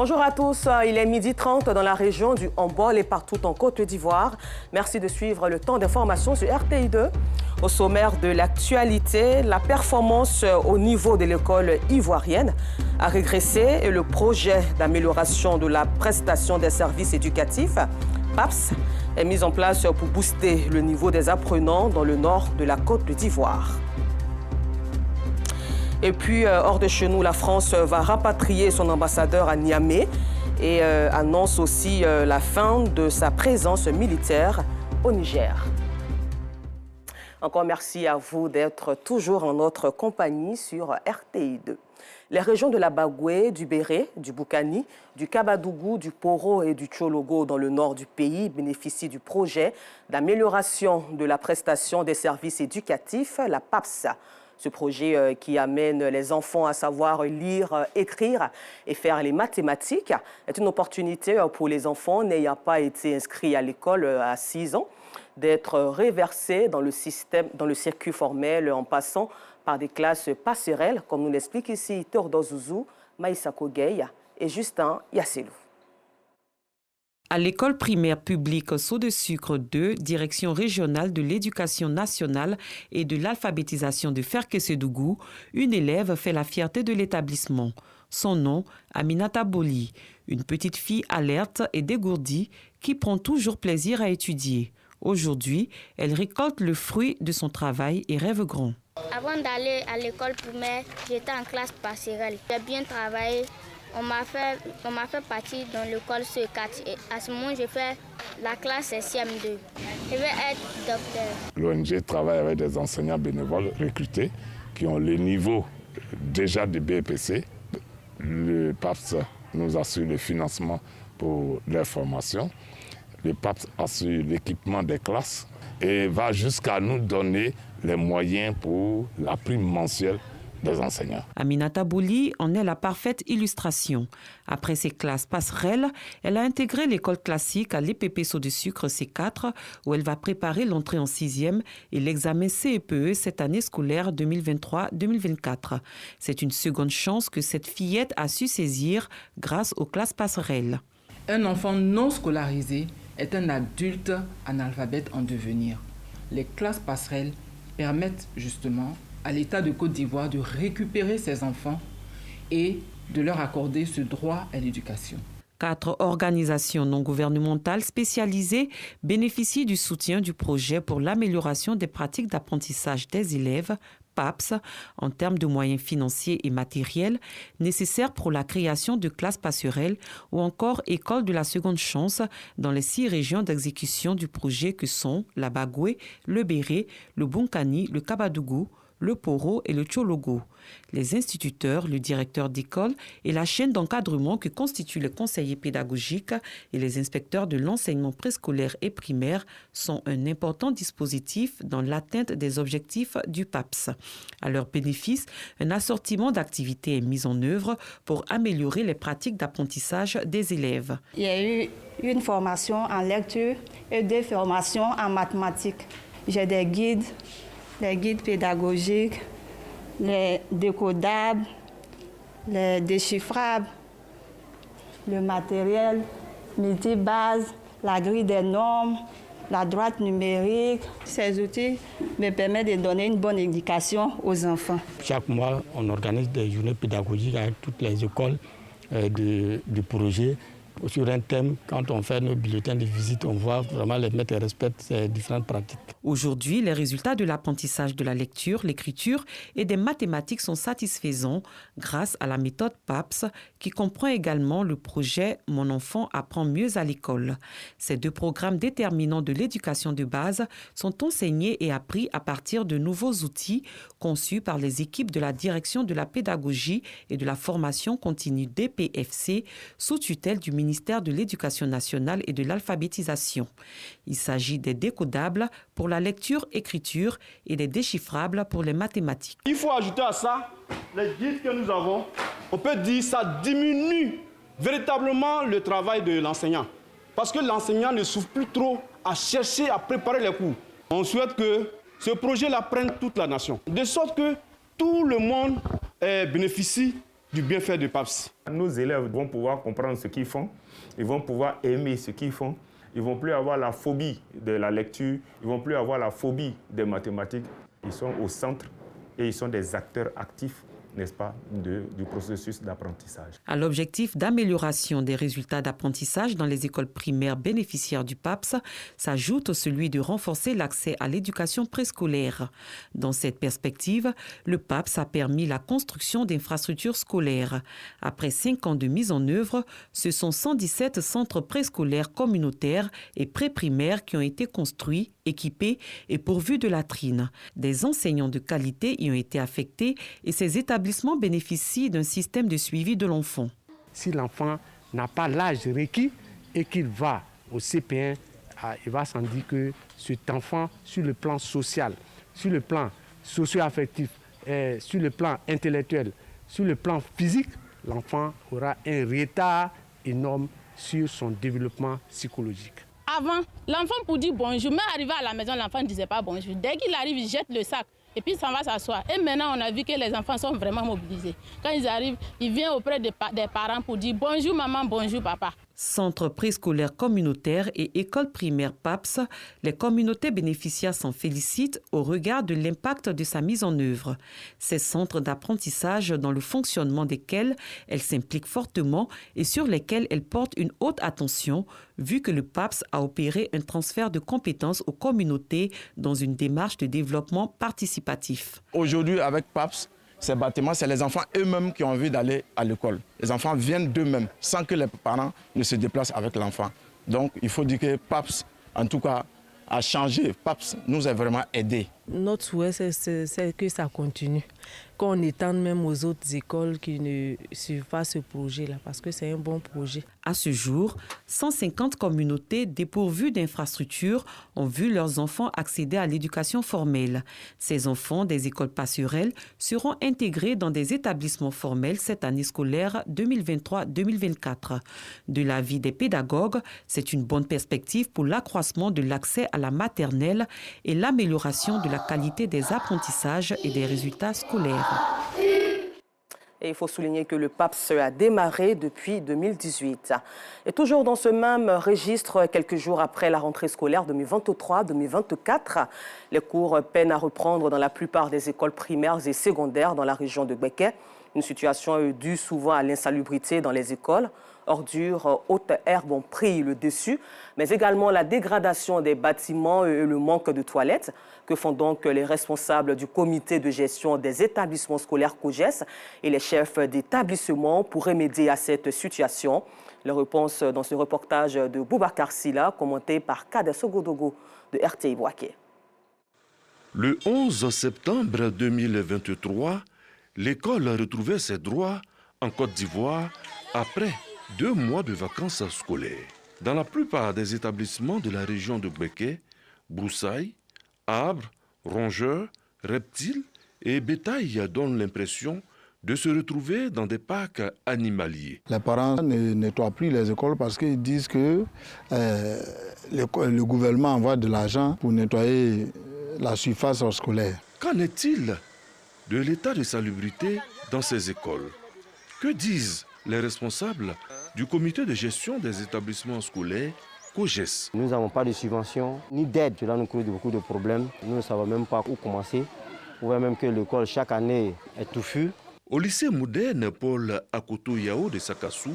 Bonjour à tous, il est 12h30 dans la région du Ombol et partout en Côte d'Ivoire. Merci de suivre le temps d'information sur RTI2. Au sommaire de l'actualité, la performance au niveau de l'école ivoirienne a régressé et le projet d'amélioration de la prestation des services éducatifs, PAPS, est mis en place pour booster le niveau des apprenants dans le nord de la Côte d'Ivoire. Et puis, hors de chez nous, la France va rapatrier son ambassadeur à Niamey et annonce aussi la fin de sa présence militaire au Niger. Encore merci à vous d'être toujours en notre compagnie sur RTI2. Les régions de la Bagoué, du Béré, du Boukani, du Kabadougou, du Poro et du Tchologo dans le nord du pays bénéficient du projet d'amélioration de la prestation des services éducatifs, la PAPS. Ce projet qui amène les enfants à savoir lire, écrire et faire les mathématiques est une opportunité pour les enfants n'ayant pas été inscrits à l'école à 6 ans d'être reversés dans le circuit formel en passant par des classes passerelles, comme nous l'explique ici Théodore Zouzou, Maïssa Kogey et Justin Yasselou. À l'école primaire publique Seau de Sucre 2, direction régionale de l'éducation nationale et de l'alphabétisation de Ferkessédougou, une élève fait la fierté de l'établissement. Son nom, Aminata Boli, une petite fille alerte et dégourdie qui prend toujours plaisir à étudier. Aujourd'hui, elle récolte le fruit de son travail et rêve grand. Avant d'aller à l'école primaire, j'étais en classe passerelle. J'ai bien travaillé. On m'a fait partie dans l'école CE4 et à ce moment, j'ai fait la classe CM2. Je vais être docteur. L'ONG travaille avec des enseignants bénévoles recrutés qui ont le niveau déjà de BEPC. Le PAPS nous assure le financement pour leur formation. Le PAPS assure l'équipement des classes et va jusqu'à nous donner les moyens pour la prime mensuelle des enseignants. Aminata Bouli en est la parfaite illustration. Après ses classes passerelles, elle a intégré l'école classique à l'EPP Seau de Sucre C4 où elle va préparer l'entrée en 6e et l'examen CEPE cette année scolaire 2023-2024. C'est une seconde chance que cette fillette a su saisir grâce aux classes passerelles. Un enfant non scolarisé est un adulte analphabète en devenir. Les classes passerelles permettent justement à l'État de Côte d'Ivoire de récupérer ses enfants et de leur accorder ce droit à l'éducation. 4 organisations non gouvernementales spécialisées bénéficient du soutien du projet pour l'amélioration des pratiques d'apprentissage des élèves, PAPS, en termes de moyens financiers et matériels nécessaires pour la création de classes passerelles ou encore écoles de la seconde chance dans les 6 régions d'exécution du projet que sont la Bagoué, le Béré, le Boukani, le Kabadougou, le Poro et le Tchologo. Les instituteurs, le directeur d'école et la chaîne d'encadrement que constituent les conseillers pédagogiques et les inspecteurs de l'enseignement préscolaire et primaire sont un important dispositif dans l'atteinte des objectifs du PAPS. À leur bénéfice, un assortiment d'activités est mis en œuvre pour améliorer les pratiques d'apprentissage des élèves. Il y a eu une formation en lecture et 2 formations en mathématiques. J'ai des guides pédagogiques, les décodables, les déchiffrables, le matériel multibase, la grille des normes, la droite numérique. Ces outils me permettent de donner une bonne éducation aux enfants. Chaque mois, on organise des journées pédagogiques avec toutes les écoles du projet. Sur un thème, quand on fait nos bulletins de visite, on voit vraiment les mettre et respecter ces différentes pratiques. Aujourd'hui, les résultats de l'apprentissage de la lecture, l'écriture et des mathématiques sont satisfaisants grâce à la méthode PAPS qui comprend également le projet « Mon enfant apprend mieux à l'école ». Ces 2 programmes déterminants de l'éducation de base sont enseignés et appris à partir de nouveaux outils conçus par les équipes de la direction de la pédagogie et de la formation continue DPFC sous tutelle du ministère de l'Éducation nationale et de l'alphabétisation. Il s'agit des décodables pour la lecture-écriture et des déchiffrables pour les mathématiques. Il faut ajouter à ça les guides que nous avons. On peut dire que ça diminue véritablement le travail de l'enseignant. Parce que l'enseignant ne souffre plus trop à chercher à préparer les cours. On souhaite que ce projet-là prenne toute la nation. De sorte que tout le monde bénéficie du bienfait du PAPS. Nos élèves vont pouvoir comprendre ce qu'ils font, ils vont pouvoir aimer ce qu'ils font, ils ne vont plus avoir la phobie de la lecture, ils ne vont plus avoir la phobie des mathématiques. Ils sont au centre et ils sont des acteurs actifs, n'est-ce pas, du processus d'apprentissage. À l'objectif d'amélioration des résultats d'apprentissage dans les écoles primaires bénéficiaires du PAPS s'ajoute celui de renforcer l'accès à l'éducation préscolaire. Dans cette perspective, le PAPS a permis la construction d'infrastructures scolaires. Après 5 ans de mise en œuvre, ce sont 117 centres préscolaires communautaires et préprimaires qui ont été construits, équipés et pourvus de latrines. Des enseignants de qualité y ont été affectés et ces établissements bénéficient d'un système de suivi de l'enfant. Si l'enfant n'a pas l'âge requis et qu'il va au CP1, il va sans dire que cet enfant, sur le plan social, sur le plan socio-affectif, sur le plan intellectuel, sur le plan physique, l'enfant aura un retard énorme sur son développement psychologique. Avant, l'enfant pour dire bonjour, mais arrivé à la maison, l'enfant ne disait pas bonjour. Dès qu'il arrive, il jette le sac. Et puis, ça va s'asseoir. Et maintenant, on a vu que les enfants sont vraiment mobilisés. Quand ils arrivent, ils viennent auprès des parents pour dire bonjour maman, bonjour papa. Centres préscolaires communautaires et écoles primaires PAPS, les communautés bénéficiaires s'en félicitent au regard de l'impact de sa mise en œuvre. Ces centres d'apprentissage dans le fonctionnement desquels elles s'impliquent fortement et sur lesquels elles portent une haute attention, vu que le PAPS a opéré un transfert de compétences aux communautés dans une démarche de développement participatif. Aujourd'hui, avec PAPS, ces bâtiments, c'est les enfants eux-mêmes qui ont envie d'aller à l'école. Les enfants viennent d'eux-mêmes, sans que les parents ne se déplacent avec l'enfant. Donc, il faut dire que PAPS, en tout cas, a changé. PAPS nous a vraiment aidés. Notre souhait, c'est que ça continue, qu'on étende même aux autres écoles qui ne suivent pas ce projet-là, parce que c'est un bon projet. À ce jour, 150 communautés dépourvues d'infrastructures ont vu leurs enfants accéder à l'éducation formelle. Ces enfants des écoles passerelles seront intégrés dans des établissements formels cette année scolaire 2023-2024. De l'avis des pédagogues, c'est une bonne perspective pour l'accroissement de l'accès à la maternelle et l'amélioration de la qualité des apprentissages et des résultats scolaires. Et il faut souligner que le PAPS a démarré depuis 2018. Et toujours dans ce même registre, quelques jours après la rentrée scolaire 2023-2024, les cours peinent à reprendre dans la plupart des écoles primaires et secondaires dans la région de Beké. Une situation due souvent à l'insalubrité dans les écoles. Ordures, hautes herbes ont pris le dessus, mais également la dégradation des bâtiments et le manque de toilettes. Que font donc les responsables du comité de gestion des établissements scolaires COGES et les chefs d'établissement pour remédier à cette situation? La réponse dans ce reportage de Boubacar Silla, commenté par Kader Sogodogo de RTI Boaké. Le 11 septembre 2023, l'école retrouvait ses droits en Côte d'Ivoire après 2 mois de vacances scolaires. Dans la plupart des établissements de la région de Beké, broussailles, arbres, rongeurs, reptiles et bétail donnent l'impression de se retrouver dans des parcs animaliers. Les parents ne nettoient plus les écoles parce qu'ils disent que le gouvernement envoie de l'argent pour nettoyer la surface scolaire. Qu'en est-il de l'état de salubrité dans ces écoles? Que disent les responsables du comité de gestion des établissements scolaires COGES? Nous n'avons pas de subvention ni d'aide. Cela nous cause beaucoup de problèmes. Nous ne savons même pas où commencer. On voit même que l'école chaque année est touffue. Au lycée moderne Paul Akoto Yao de Sakassou,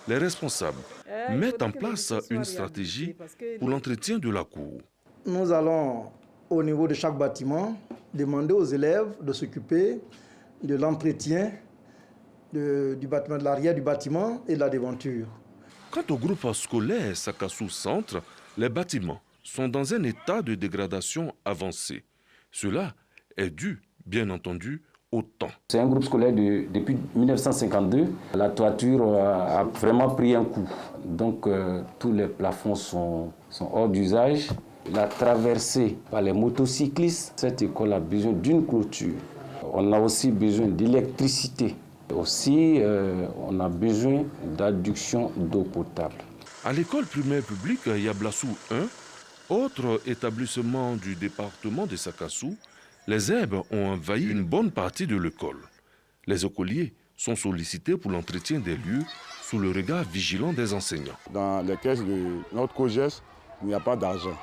les responsables mettent en place une stratégie pour l'entretien de la cour. Nous allons, au niveau de chaque bâtiment, demander aux élèves de s'occuper de l'entretien du bâtiment, de l'arrière du bâtiment et de la devanture. Quant au groupe scolaire Sakassou Centre, les bâtiments sont dans un état de dégradation avancée. Cela est dû, bien entendu, au temps. C'est un groupe scolaire depuis 1952. La toiture a vraiment pris un coup. Donc tous les plafonds sont hors d'usage. La traversée par les motocyclistes, cette école a besoin d'une clôture. On a aussi besoin d'électricité. Aussi, on a besoin d'adduction d'eau potable. À l'école primaire publique Yablassou 1, autre établissement du département de Sakassou, les herbes ont envahi une bonne partie de l'école. Les écoliers sont sollicités pour l'entretien des lieux sous le regard vigilant des enseignants. Dans les caisses de notre COGES, il n'y a pas d'argent.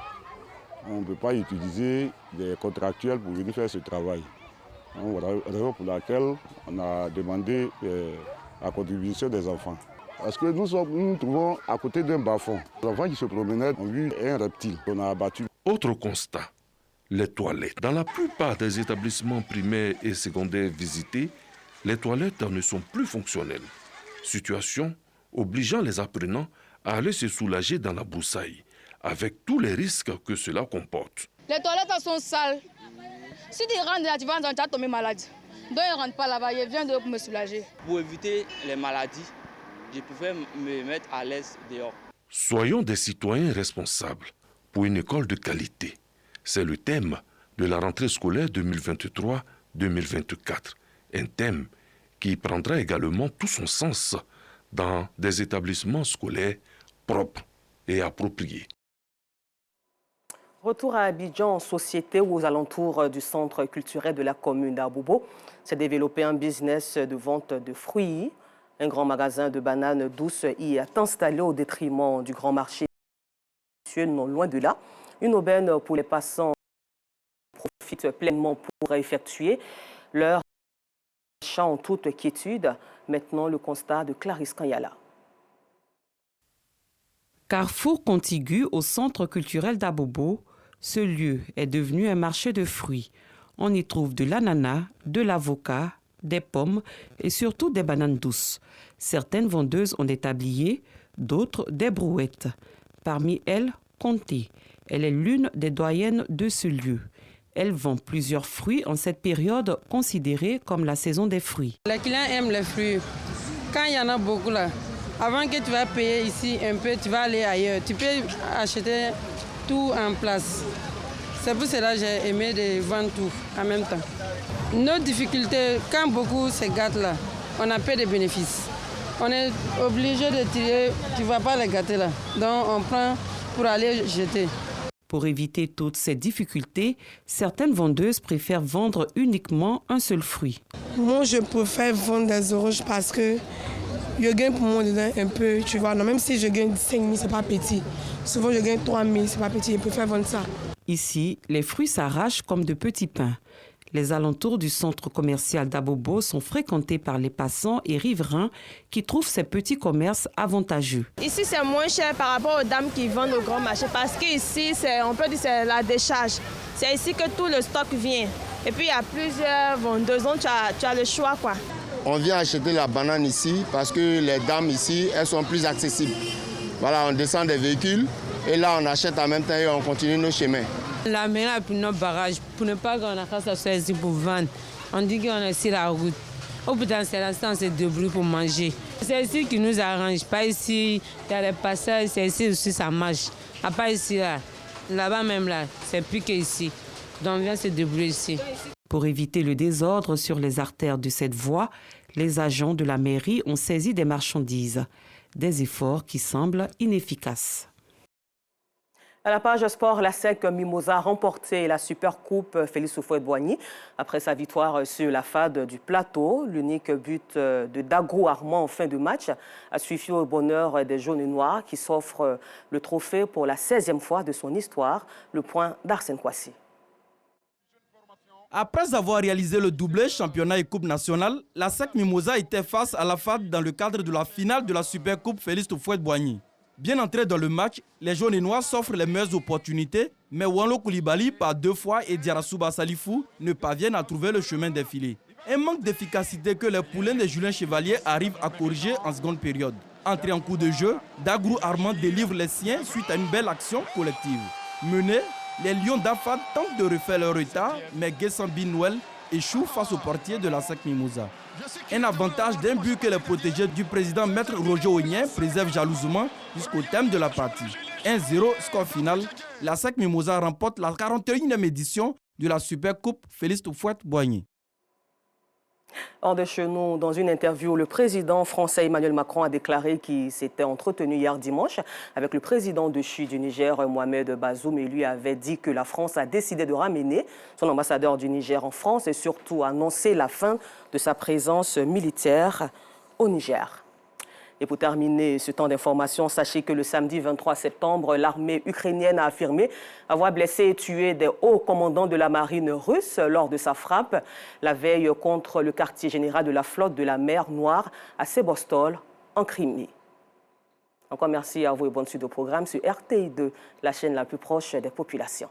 On ne peut pas utiliser des contractuels pour venir faire ce travail. Voilà la raison pour laquelle on a demandé la contribution des enfants. Parce que nous nous trouvons à côté d'un bas-fond. Les enfants qui se promenaient ont vu un reptile qu'on a abattu. Autre constat, les toilettes. Dans la plupart des établissements primaires et secondaires visités, les toilettes ne sont plus fonctionnelles. Situation obligeant les apprenants à aller se soulager dans la broussaille, avec tous les risques que cela comporte. Les toilettes sont sales. Si tu rentres là, tu vas tomber malade. Donc je ne rentre pas là-bas, je viens de me soulager. Pour éviter les maladies, je préfère me mettre à l'aise dehors. Soyons des citoyens responsables pour une école de qualité. C'est le thème de la rentrée scolaire 2023-2024. Un thème qui prendra également tout son sens dans des établissements scolaires propres et appropriés. Retour à Abidjan, en société ou aux alentours du centre culturel de la commune d'Abobo. S'est développé un business de vente de fruits. Un grand magasin de bananes douces y est installé au détriment du grand marché, non loin de là. Une aubaine pour les passants profitent pleinement pour effectuer leur achat en toute quiétude. Maintenant, le constat de Clarisse Kanyala. Carrefour contigu au centre culturel d'Abobo, ce lieu est devenu un marché de fruits. On y trouve de l'ananas, de l'avocat, des pommes et surtout des bananes douces. Certaines vendeuses ont des tabliers, d'autres des brouettes. Parmi elles, Conté. Elle est l'une des doyennes de ce lieu. Elle vend plusieurs fruits en cette période considérée comme la saison des fruits. Les clients aiment les fruits. Quand il y en a beaucoup là, avant que tu vas payer ici un peu, tu vas aller ailleurs. Tu peux acheter tout en place. C'est pour cela que j'ai aimé de vendre tout en même temps. Nos difficultés, quand beaucoup se gâtent là, on a peu de bénéfices. On est obligé de tirer, tu ne vas pas les gâter là. Donc on prend pour aller jeter. Pour éviter toutes ces difficultés, certaines vendeuses préfèrent vendre uniquement un seul fruit. Moi, je préfère vendre des oranges parce que je gagne pour moi dedans un peu, tu vois. Non, même si je gagne 5 000, c'est pas petit. Souvent, je gagne 3 000, c'est pas petit. Je préfère vendre ça. Ici, les fruits s'arrachent comme de petits pains. Les alentours du centre commercial d'Abobo sont fréquentés par les passants et riverains qui trouvent ces petits commerces avantageux. Ici, c'est moins cher par rapport aux dames qui vendent au grand marché parce qu'ici, on peut dire que c'est la décharge. C'est ici que tout le stock vient. Et puis, il y a plusieurs vendeuses, donc tu as le choix, quoi. On vient acheter la banane ici parce que les dames ici, elles sont plus accessibles. Voilà, on descend des véhicules et là, on achète en même temps et on continue nos chemins. La meilleure pour nos barrages, pour ne pas qu'on a qu'à se ici pour vendre. On dit qu'on est sur la route. Au bout d'un certain temps, on se débrouille pour manger. C'est ici qui nous arrange. Pas ici, il y a les passages, c'est ici aussi ça marche. À part ici, là-bas même, là, c'est plus qu'ici. Donc on vient se débrouiller ici. Pour éviter le désordre sur les artères de cette voie, les agents de la mairie ont saisi des marchandises. Des efforts qui semblent inefficaces. À la page sport, la SEC Mimosa a remporté la Super Coupe Félix Houphouët-Boigny. Après sa victoire sur la FAD du Plateau, l'unique but de Dagrou Armand en fin de match a suffi au bonheur des jaunes et noirs qui s'offrent le trophée pour la 16e fois de son histoire, le point d'Arsène Kwasi. Après avoir réalisé le doublé championnat et coupe nationale, la SEC Mimosa était face à la FAD dans le cadre de la finale de la Super Coupe Félix Houphouët-Boigny. Bien entrés dans le match, les jaunes et noirs s'offrent les meilleures opportunités, mais Wanlo Koulibaly par 2 fois et Diarasouba Salifou ne parviennent à trouver le chemin des filets. Un manque d'efficacité que les poulains de Julien Chevalier arrivent à corriger en seconde période. Entré en coup de jeu, Dagrou Armand délivre les siens suite à une belle action collective. Menés, les Lions d'Afad tentent de refaire leur retard, mais Guessambi Noël échoue face au portier de la SEC Mimosa. Un avantage d'un but que les protégés du président Maître Roger Ognien préservent jalousement jusqu'au terme de la partie. 1-0, score final. La SEC Mimosa remporte la 41e édition de la Super Coupe Félix Houphouët-Boigny. Hors de chez nous, dans une interview, le président français Emmanuel Macron a déclaré qu'il s'était entretenu hier dimanche avec le président de Chine du Niger, Mohamed Bazoum, et lui avait dit que la France a décidé de ramener son ambassadeur du Niger en France et surtout annoncer la fin de sa présence militaire au Niger. Et pour terminer ce temps d'information, sachez que le samedi 23 septembre, l'armée ukrainienne a affirmé avoir blessé et tué des hauts commandants de la marine russe lors de sa frappe la veille contre le quartier général de la flotte de la mer Noire à Sébastopol, en Crimée. Encore merci à vous et bonne suite au programme sur RTI2, la chaîne la plus proche des populations.